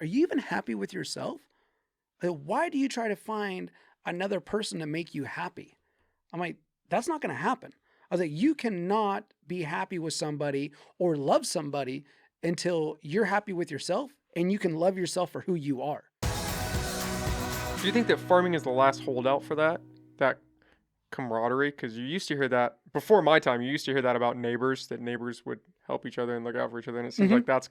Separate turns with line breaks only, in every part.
are you even happy with yourself? Like, why do you try to find another person to make you happy? I'm like, that's not going to happen. I was like, you cannot be happy with somebody or love somebody until you're happy with yourself and you can love yourself for who you are.
Do you think that farming is the last holdout for that? That camaraderie? Because you used to hear that before my time. You used to hear that about neighbors, that neighbors would help each other and look out for each other. And it seems
Mm-hmm.
like that's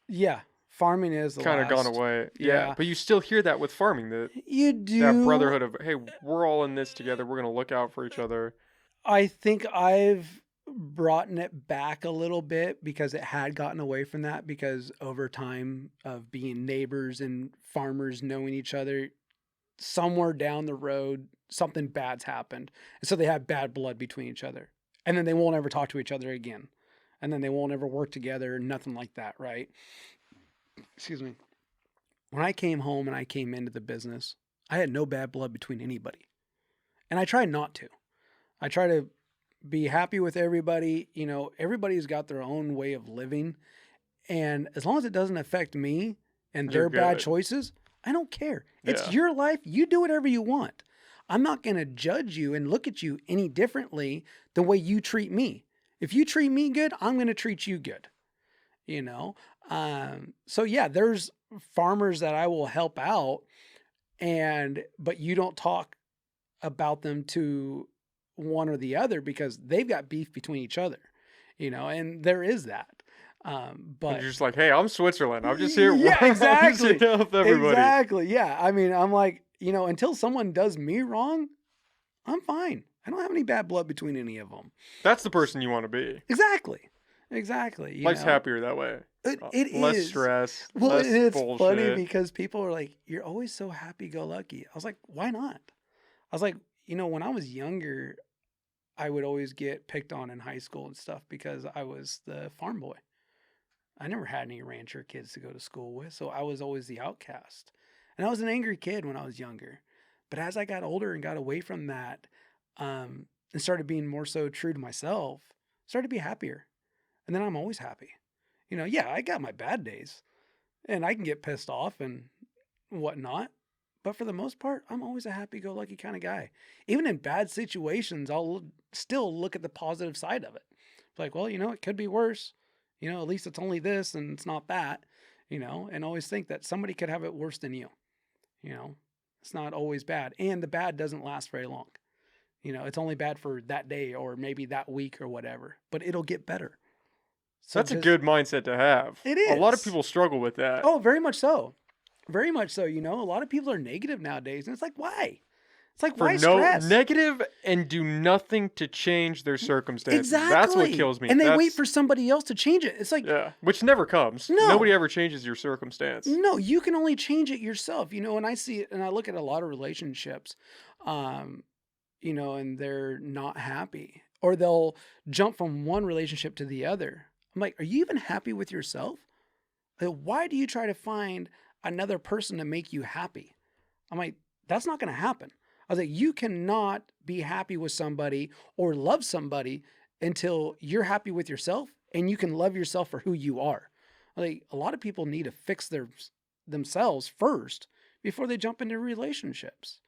Yeah. Farming is the
kind of gone
last.
away. Yeah,
Yeah.
but you still hear that with farming.
You
That
do.
brotherhood of, hey, we're all in this together. We're gonna look out for each other.
I think I've brought it back a little bit because it had gotten away from that because over time of being neighbors and farmers knowing each other, somewhere down the road, something bad's happened. And so they have bad blood between each other. And then they won't ever talk to each other again. And then they won't ever work together, nothing like that, right? Excuse me. When I came home and I came into the business, I had no bad blood between anybody. And I try not to. I try to be happy with everybody. You know, everybody's got their own way of living. And as long as it doesn't affect me and
You're
their bad
good.
choices, I don't care. It's
Yeah.
your life. You do whatever you want. I'm not going to judge you and look at you any differently the way you treat me. If you treat me good, I'm going to treat you good. You know? So yeah, there's farmers that I will help out but you don't talk about them to one or the other because they've got beef between each other, and there is that.
And
But
you're just like, hey, I'm Switzerland. I'm just here.
yeah,
I'm just here
exactly.
to help everybody.
Exactly. Yeah. I mean, I'm like, until someone does me wrong, I'm fine. I don't have any bad blood between any of them.
That's the person you want to be.
Exactly. Exactly.
Life's happier that way.
It
Less
is.
stress,
Well,
less
and it's
bullshit.
funny because people are like, you're always so happy go lucky. I was like, why not? I was like, when I was younger, I would always get picked on in high school and stuff because I was the farm boy. I never had any rancher kids to go to school with, so I was always the outcast. And I was an angry kid when I was younger. But as I got older and got away from that, and started being more so true to myself, started to be happier. And then I'm always happy. Yeah, I got my bad days and I can get pissed off and whatnot. But for the most part, I'm always a happy-go-lucky kind of guy. Even in bad situations, I'll still look at the positive side of it. It's like, well, it could be worse. At least it's only this and it's not that, and always think that somebody could have it worse than you. It's not always bad. And the bad doesn't last very long. It's only bad for that day or maybe that week or whatever, but it'll get better. So
That's a good mindset to have.
It
A lot of
is.
people struggle with that.
Oh, very much so. Very much so. A lot of people are negative nowadays. And it's like, why? It's like, why stress?
Negative and do nothing to change their circumstances.
Exactly.
That's what kills me.
And they wait for somebody else to change it. It's like,
yeah, which never comes.
No.
Nobody ever changes your circumstance.
No, you can only change it yourself. And I see it and I look at a lot of relationships, and they're not happy or they'll jump from one relationship to the other. I'm like, are you even happy with yourself? Like, why do you try to find another person to make you happy? I'm like, that's not going to happen. I was like, you cannot be happy with somebody or love somebody until you're happy with yourself and you can love yourself for who you are. Like, a lot of people need to fix themselves first before they jump into relationships.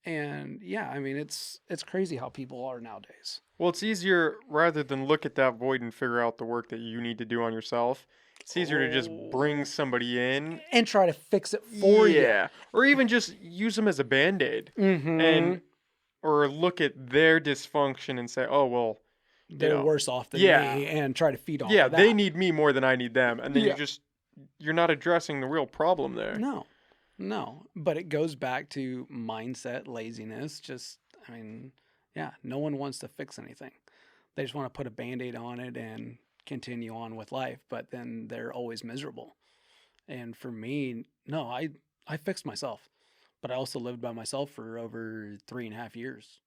And yeah, I mean, it's crazy how people are nowadays.
Well, it's easier rather than look at that void and figure out the work that you need to do on yourself. It's easier to just bring somebody in
and try to fix it for you.
Yeah, or even just use them as a band-aid,
Mm-hmm.
or look at their dysfunction and say, "Oh well,
they're worse off than me," and try to feed off.
Yeah,
of that.
they need me more than I need them, and then you're not addressing the real problem there.
No, but it goes back to mindset, laziness. No one wants to fix anything. They just want to put a Band-Aid on it and continue on with life, but then they're always miserable. And for me, no, I fixed myself, but I also lived by myself for over 3.5 years.